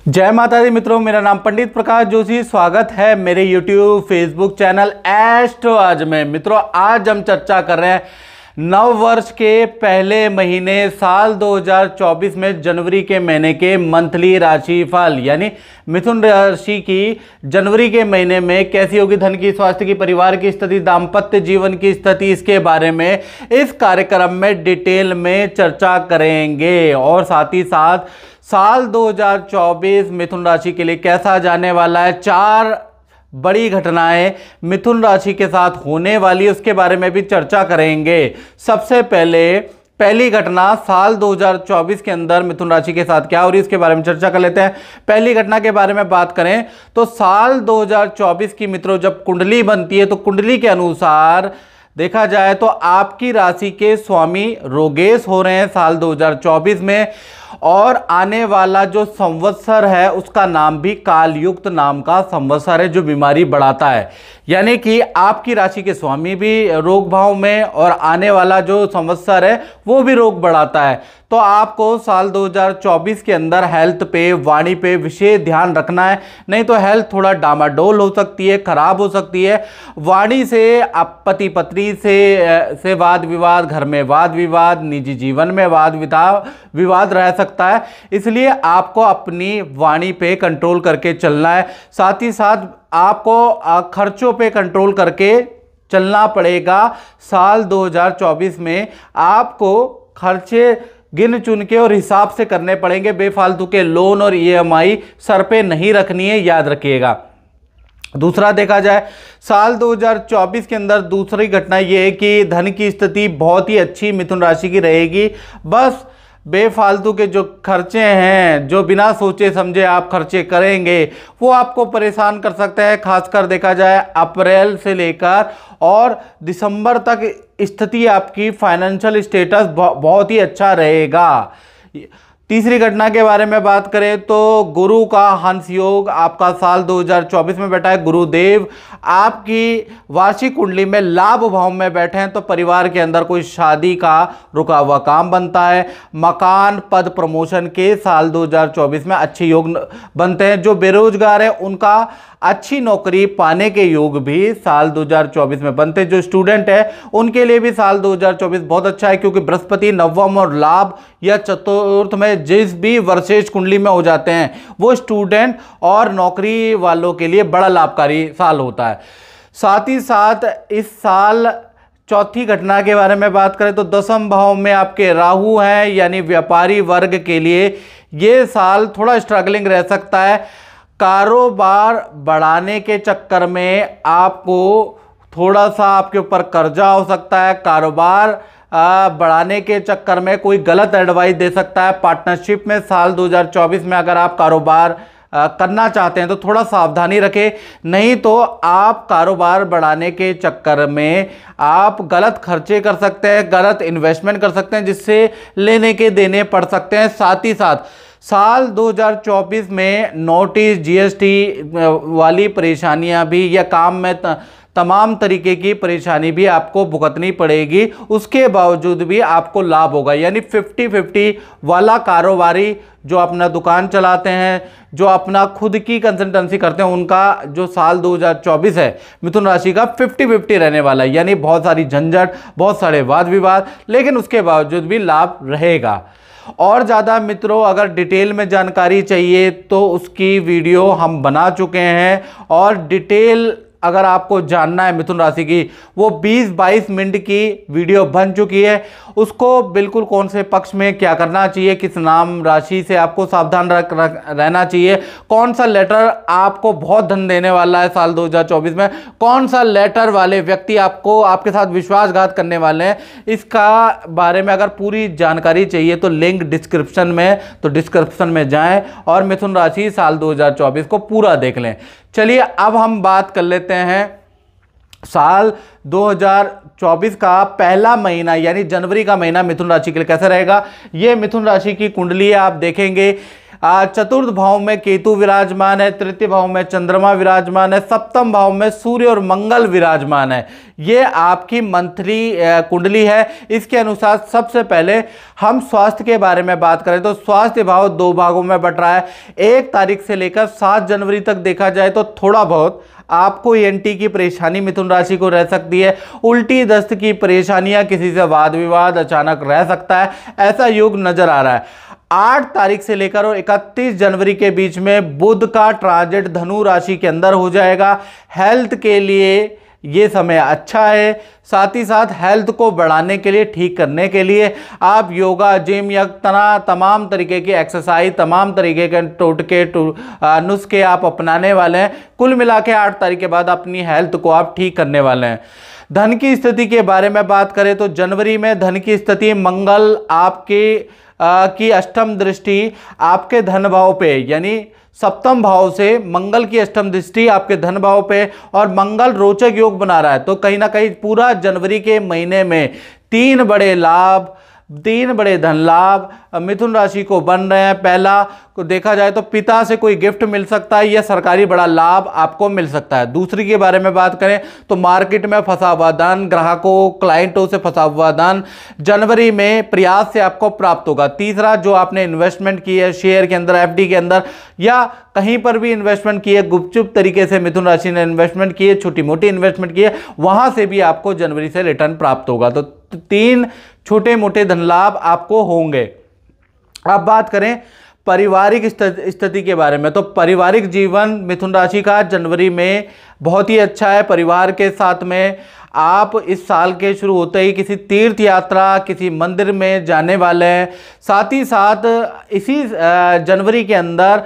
जय माता दी मित्रों, मेरा नाम पंडित प्रकाश जोशी। स्वागत है मेरे YouTube फेसबुक चैनल एस्ट्रो आज में। मित्रों, आज हम चर्चा कर रहे हैं नव वर्ष के पहले महीने साल 2024 में जनवरी के महीने के मंथली राशिफल, यानी मिथुन राशि की जनवरी के महीने में कैसी होगी धन की, स्वास्थ्य की, परिवार की स्थिति, दाम्पत्य जीवन की स्थिति। इसके बारे में इस कार्यक्रम में डिटेल में चर्चा करेंगे और साथ ही साथ साल 2024 मिथुन राशि के लिए कैसा जाने वाला है, 4 बड़ी घटनाएं मिथुन राशि के साथ होने वाली है, उसके बारे में भी चर्चा करेंगे। सबसे पहली घटना साल 2024 के अंदर मिथुन राशि के साथ क्या हो रही है, इसके बारे में चर्चा कर लेते हैं। पहली घटना के बारे में बात करें तो साल 2024 की मित्रों जब कुंडली बनती है तो कुंडली के अनुसार देखा जाए तो आपकी राशि के स्वामी रोगेश हो रहे हैं साल 2024 में, और आने वाला जो संवत्सर है उसका नाम भी कालयुक्त नाम का संवत्सर है, जो बीमारी बढ़ाता है। यानी कि आपकी राशि के स्वामी भी रोग भाव में और आने वाला जो संवत्सर है वो भी रोग बढ़ाता है। तो आपको साल 2024 के अंदर हेल्थ पे, वाणी पे विशेष ध्यान रखना है, नहीं तो हेल्थ थोड़ा डामाडोल हो सकती है, खराब हो सकती है। वाणी से आप पति पत्नी से वाद विवाद, घर में वाद विवाद, निजी जीवन में वाद विवाद रह सकता है, इसलिए आपको अपनी वाणी पे कंट्रोल करके चलना है। साथ ही साथ आपको खर्चों पे कंट्रोल करके चलना पड़ेगा। साल 2024 में आपको खर्चे गिन चुन के और हिसाब से करने पड़ेंगे। बेफालतू के लोन और ईएमआई सर पे नहीं रखनी है, याद रखिएगा। दूसरा देखा जाए साल 2024 के अंदर दूसरी घटना यह है कि धन की स्थिति बहुत ही अच्छी मिथुन राशि की रहेगी। बस बेफालतू के जो खर्चे हैं, जो बिना सोचे समझे आप खर्चे करेंगे, वो आपको परेशान कर सकते हैं। खासकर देखा जाए अप्रैल से लेकर और दिसंबर तक स्थिति आपकी फाइनेंशियल स्टेटस बहुत ही अच्छा रहेगा। तीसरी घटना के बारे में बात करें तो गुरु का हंस योग आपका साल 2024 में बैठा है। गुरुदेव आपकी वार्षिक कुंडली में लाभ भाव में बैठे हैं, तो परिवार के अंदर कोई शादी का रुका हुआ काम बनता है। मकान, पद, प्रमोशन के साल 2024 में अच्छे योग बनते हैं। जो बेरोजगार है उनका अच्छी नौकरी पाने के योग भी साल 2024 में बनते हैं। जो स्टूडेंट है उनके लिए भी साल 2024 बहुत अच्छा है, क्योंकि बृहस्पति नवम और लाभ या चतुर्थ में जिस भी वर्षेश कुंडली में हो जाते हैं वो स्टूडेंट और नौकरी वालों के लिए बड़ा लाभकारी साल होता है। साथ ही साथ इस साल चौथी घटना के बारे में बात करें तो दसम भाव में आपके राहु हैं, यानी व्यापारी वर्ग के लिए ये साल थोड़ा स्ट्रगलिंग रह सकता है। कारोबार बढ़ाने के चक्कर में आपको थोड़ा सा आपके ऊपर कर्जा हो सकता है। कारोबार बढ़ाने के चक्कर में कोई गलत एडवाइस दे सकता है। पार्टनरशिप में साल 2024 में अगर आप कारोबार करना चाहते हैं तो थोड़ा सावधानी रखें, नहीं तो आप कारोबार बढ़ाने के चक्कर में आप गलत खर्चे कर सकते हैं, गलत इन्वेस्टमेंट कर सकते हैं, जिससे लेने के देने पड़ सकते हैं। साथ ही साथ साल 2024 में नोटिस, जीएसटी वाली परेशानियां भी या काम में तमाम तरीके की परेशानी भी आपको भुगतनी पड़ेगी। उसके बावजूद भी आपको लाभ होगा, यानी 50-50 वाला कारोबारी जो अपना दुकान चलाते हैं, जो अपना खुद की कंसल्टेंसी करते हैं, उनका जो साल 2024 है मिथुन राशि का 50-50 रहने वाला है। यानी बहुत सारी झंझट, बहुत सारे वाद विवाद, लेकिन उसके बावजूद भी लाभ रहेगा। और ज़्यादा मित्रों अगर डिटेल में जानकारी चाहिए तो उसकी वीडियो हम बना चुके हैं, और डिटेल अगर आपको जानना है मिथुन राशि की, वो 20-22 मिनट की वीडियो बन चुकी है। उसको बिल्कुल कौन से पक्ष में क्या करना चाहिए, किस नाम राशि से आपको सावधान रहना चाहिए, कौन सा लेटर आपको बहुत धन देने वाला है साल 2024 में, कौन सा लेटर वाले व्यक्ति आपको आपके साथ विश्वासघात करने वाले हैं, इसका बारे में अगर पूरी जानकारी चाहिए तो लिंक डिस्क्रिप्शन में, तो डिस्क्रिप्शन में जाएं और मिथुन राशि साल 2024 को पूरा देख लें। चलिए अब हम बात कर लेते हैं साल 2024 का पहला महीना, यानी जनवरी का महीना मिथुन राशि के लिए कैसा रहेगा। ये मिथुन राशि की कुंडली है, आप देखेंगे चतुर्थ भाव में केतु विराजमान है, तृतीय भाव में चंद्रमा विराजमान है, सप्तम भाव में सूर्य और मंगल विराजमान है। ये आपकी मंथली कुंडली है। इसके अनुसार सबसे पहले हम स्वास्थ्य के बारे में बात करें तो स्वास्थ्य भाव 2 भागों में बट रहा है। 1 तारीख से लेकर 7 जनवरी तक देखा जाए तो थोड़ा बहुत आपको ENT की परेशानी मिथुन राशि को रह सकती है। उल्टी दस्त की परेशानियां, किसी से वाद विवाद अचानक रह सकता है, ऐसा योग नजर आ रहा है। 8 तारीख से लेकर और 31 जनवरी के बीच में बुध का ट्रांजिट धनु राशि के अंदर हो जाएगा। हेल्थ के लिए ये समय अच्छा है। साथ ही साथ हेल्थ को बढ़ाने के लिए, ठीक करने के लिए आप योगा, जिम या तमाम तरीके की एक्सरसाइज, तमाम तरीके के टोटके नुस्खे आप अपनाने वाले हैं। कुल मिला के 8 तारीख के बाद अपनी हेल्थ को आप ठीक करने वाले हैं। धन की स्थिति के बारे में बात करें तो जनवरी में धन की स्थिति, मंगल आपके की अष्टम दृष्टि आपके धन भाव पे, यानी सप्तम भाव से मंगल की अष्टम दृष्टि आपके धन भाव पे, और मंगल रोचक योग बना रहा है। तो कहीं ना कहीं पूरा जनवरी के महीने में 3 बड़े लाभ, 3 बड़े धन लाभ मिथुन राशि को बन रहे हैं। पहला को देखा जाए तो पिता से कोई गिफ्ट मिल सकता है या सरकारी बड़ा लाभ आपको मिल सकता है। दूसरी के बारे में बात करें तो मार्केट में फंसा हुआ धन, ग्राहकों, क्लाइंटों से फंसा हुआ धन जनवरी में प्रयास से आपको प्राप्त होगा। तीसरा, जो आपने इन्वेस्टमेंट की है शेयर के अंदर, FD के अंदर या कहीं पर भी इन्वेस्टमेंट की है, गुपचुप तरीके से मिथुन राशि ने इन्वेस्टमेंट की है, छोटी मोटी इन्वेस्टमेंट की है, वहां से भी आपको जनवरी से रिटर्न प्राप्त होगा। तो 3 छोटे मोटे धन लाभ आपको होंगे। अब बात करें पारिवारिक स्थिति के बारे में तो पारिवारिक जीवन मिथुन राशि का जनवरी में बहुत ही अच्छा है। परिवार के साथ में आप इस साल के शुरू होते ही किसी तीर्थ यात्रा, किसी मंदिर में जाने वाले हैं। साथ ही साथ इसी जनवरी के अंदर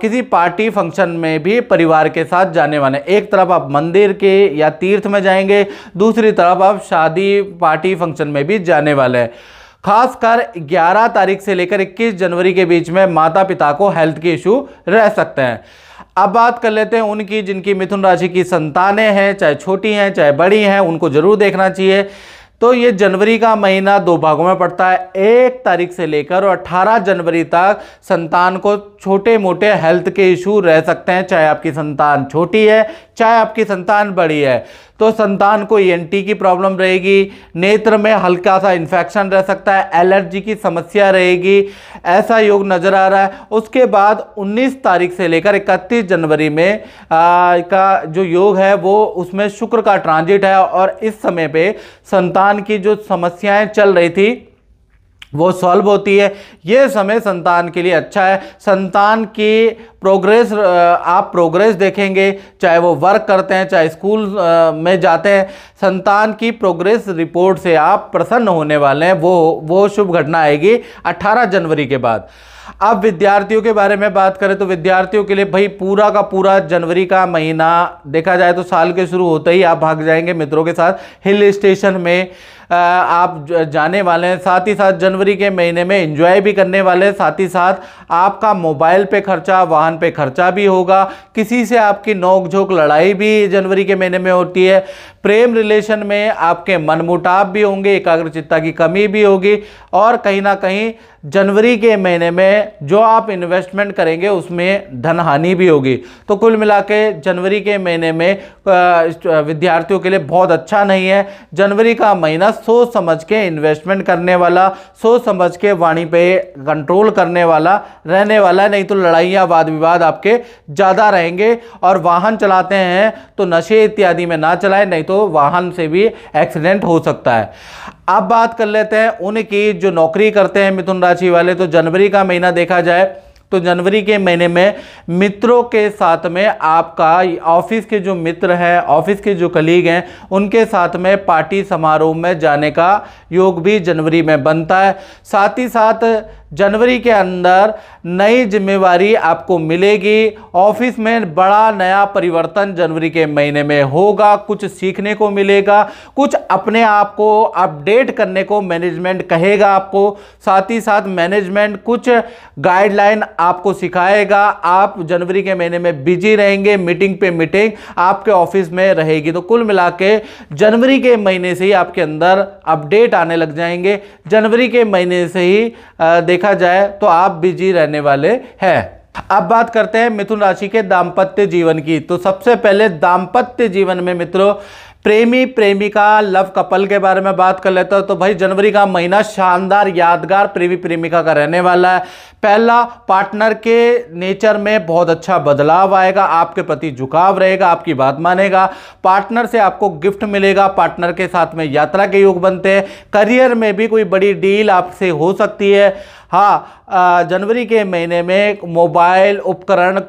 किसी पार्टी फंक्शन में भी परिवार के साथ जाने वाले हैं। एक तरफ आप मंदिर के या तीर्थ में जाएंगे, दूसरी तरफ आप शादी पार्टी फंक्शन में भी जाने वाले हैं। खासकर 11 तारीख से लेकर 21 जनवरी के बीच में माता पिता को हेल्थ के इशू रह सकते हैं। अब बात कर लेते हैं उनकी जिनकी मिथुन राशि की संतानें हैं, चाहे छोटी हैं चाहे बड़ी हैं, उनको जरूर देखना चाहिए। तो ये जनवरी का महीना 2 भागों में पड़ता है। 1 तारीख से लेकर और 18 जनवरी तक संतान को छोटे मोटे हेल्थ के इशू रह सकते हैं, चाहे आपकी संतान छोटी है चाहे आपकी संतान बड़ी है। तो संतान को ENT की प्रॉब्लम रहेगी, नेत्र में हल्का सा इन्फेक्शन रह सकता है, एलर्जी की समस्या रहेगी, ऐसा योग नजर आ रहा है। उसके बाद 19 तारीख से लेकर 31 जनवरी में का जो योग है वो उसमें शुक्र का ट्रांजिट है, और इस समय पे संतान की जो समस्याएं चल रही थी वो सॉल्व होती है। ये समय संतान के लिए अच्छा है। संतान की प्रोग्रेस, आप प्रोग्रेस देखेंगे, चाहे वो वर्क करते हैं चाहे स्कूल में जाते हैं, संतान की प्रोग्रेस रिपोर्ट से आप प्रसन्न होने वाले हैं। वो शुभ घटना आएगी 18 जनवरी के बाद। अब विद्यार्थियों के बारे में बात करें तो विद्यार्थियों के लिए भाई पूरा का पूरा जनवरी का महीना देखा जाए तो साल के शुरू होते ही आप भाग जाएंगे मित्रों के साथ हिल स्टेशन में आप जाने वाले हैं। साथ ही साथ जनवरी के महीने में एंजॉय भी करने वाले हैं। साथ ही साथ आपका मोबाइल पे खर्चा, वाहन पे खर्चा भी होगा। किसी से आपकी नोक-झोंक लड़ाई भी जनवरी के महीने में होती है। प्रेम रिलेशन में आपके मनमुटाव भी होंगे, एकाग्रचित्ता की कमी भी होगी, और कहीं ना कहीं जनवरी के महीने में जो आप इन्वेस्टमेंट करेंगे उसमें धन हानि भी होगी। तो कुल मिला के जनवरी के महीने में विद्यार्थियों के लिए बहुत अच्छा नहीं है। जनवरी का महीना सोच समझ के इन्वेस्टमेंट करने वाला, सोच समझ के वाणी पे कंट्रोल करने वाला रहने वाला है, नहीं तो लड़ाइयाँ वाद विवाद आपके ज़्यादा रहेंगे। और वाहन चलाते हैं तो नशे इत्यादि में ना चलाएं, नहीं तो वाहन से भी एक्सीडेंट हो सकता है। अब बात कर लेते हैं उनकी जो नौकरी करते हैं मिथुन राशि वाले। तो जनवरी का महीना देखा जाए तो जनवरी के महीने में मित्रों के साथ में आपका ऑफिस के जो मित्र हैं, ऑफिस के जो कलीग हैं, उनके साथ में पार्टी समारोह में जाने का योग भी जनवरी में बनता है। साथ ही साथ जनवरी के अंदर नई जिम्मेवारी आपको मिलेगी। ऑफिस में बड़ा नया परिवर्तन जनवरी के महीने में होगा। कुछ सीखने को मिलेगा, कुछ अपने आप को अपडेट करने को मैनेजमेंट कहेगा आपको। साथ ही साथ मैनेजमेंट कुछ गाइडलाइन आपको सिखाएगा। आप जनवरी के महीने में बिजी रहेंगे, मीटिंग पे मीटिंग आपके ऑफिस में रहेगी। तो कुल मिला के जनवरी के महीने से ही आपके अंदर अपडेट आने लग जाएंगे। जनवरी के महीने से ही देखा जाए तो आप बिजी रहने वाले हैं। अब बात करते हैं मिथुन राशि के दाम्पत्य जीवन की। तो सबसे पहले दाम्पत्य जीवन में मित्रों प्रेमी प्रेमिका लव कपल के बारे में बात कर लेता हूं। तो भाई जनवरी का महीना शानदार यादगार प्रेमी प्रेमिका का रहने वाला है। पहला, पार्टनर के नेचर में बहुत अच्छा बदलाव आएगा, आपके प्रति झुकाव रहेगा, आपकी बात मानेगा, पार्टनर से आपको गिफ्ट मिलेगा, पार्टनर के साथ में यात्रा के योग बनते हैं, करियर में भी कोई बड़ी डील आपसे हो सकती है। हाँ, जनवरी के महीने में मोबाइल उपकरण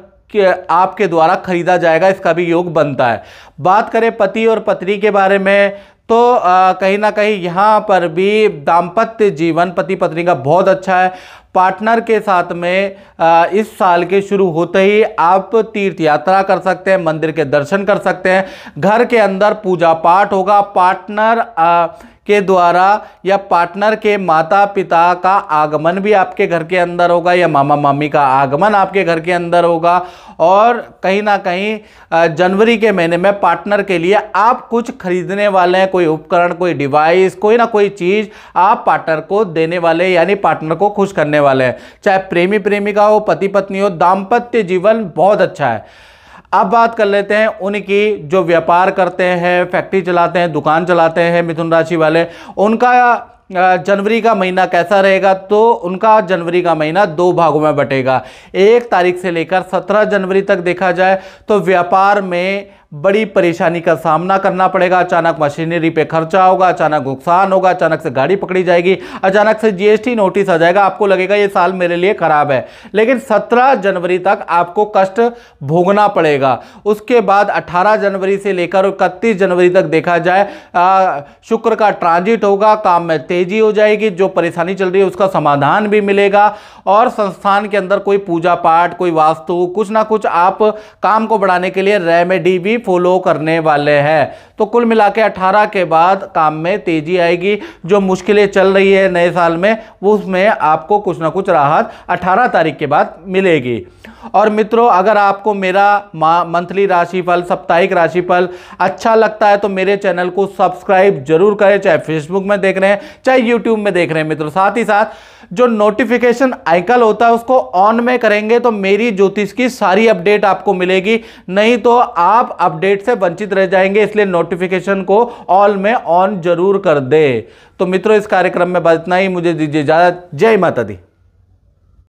आपके द्वारा खरीदा जाएगा, इसका भी योग बनता है। बात करें पति और पत्नी के बारे में तो कहीं ना कहीं यहाँ पर भी दाम्पत्य जीवन पति पत्नी का बहुत अच्छा है। पार्टनर के साथ में इस साल के शुरू होते ही आप तीर्थ यात्रा कर सकते हैं, मंदिर के दर्शन कर सकते हैं, घर के अंदर पूजा पाठ होगा, पार्टनर के द्वारा या पार्टनर के माता पिता का आगमन भी आपके घर के अंदर होगा या मामा मामी का आगमन आपके घर के अंदर होगा। और कहीं ना कहीं जनवरी के महीने में पार्टनर के लिए आप कुछ खरीदने वाले हैं, कोई उपकरण, कोई डिवाइस, कोई ना कोई चीज आप पार्टनर को देने वाले, यानी पार्टनर को खुश करने वाले हैं। चाहे प्रेमी प्रेमिका हो, पति पत्नी हो, दाम्पत्य जीवन बहुत अच्छा है। अब बात कर लेते हैं उनकी जो व्यापार करते हैं, फैक्ट्री चलाते हैं, दुकान चलाते हैं मिथुन राशि वाले, उनका जनवरी का महीना कैसा रहेगा। तो उनका जनवरी का महीना 2 भागों में बटेगा। 1 तारीख से लेकर 17 जनवरी तक देखा जाए तो व्यापार में बड़ी परेशानी का सामना करना पड़ेगा। अचानक मशीनरी पे खर्चा होगा, अचानक नुकसान होगा, अचानक से गाड़ी पकड़ी जाएगी, अचानक से जीएसटी नोटिस आ जाएगा, आपको लगेगा ये साल मेरे लिए खराब है। लेकिन 17 जनवरी तक आपको कष्ट भोगना पड़ेगा। उसके बाद 18 जनवरी से लेकर 31 जनवरी तक देखा जाए शुक्र का ट्रांजिट होगा, काम में तेजी हो जाएगी, जो परेशानी चल रही है उसका समाधान भी मिलेगा और संस्थान के अंदर कोई पूजा पाठ, कोई वास्तु, कुछ ना कुछ आप काम को बढ़ाने के लिए रेमेडी भी फॉलो करने वाले हैं। तो कुल मिला के 18 के बाद काम में तेजी आएगी। जो मुश्किलें चल रही है नए साल में वो उसमें आपको कुछ ना कुछ राहत 18 तारीख के बाद मिलेगी। और मित्रों, अगर आपको मेरा मंथली राशिफल, साप्ताहिक राशिफल अच्छा लगता है तो मेरे चैनल को सब्सक्राइब जरूर करें, चाहे फेसबुक में देख रहे हैं चाहे यूट्यूब में देख रहे हैं मित्रों। साथ ही साथ जो नोटिफिकेशन आइकन होता है उसको ऑन में करेंगे तो मेरी ज्योतिष की सारी अपडेट आपको मिलेगी, नहीं तो आप अपडेट से वंचित रह जाएंगे। इसलिए नोटिफिकेशन को ऑल में ऑन जरूर कर दे। तो मित्रों, इस कार्यक्रम में बस इतना ही। मुझे दीजिए इजाजत। जय माता दी।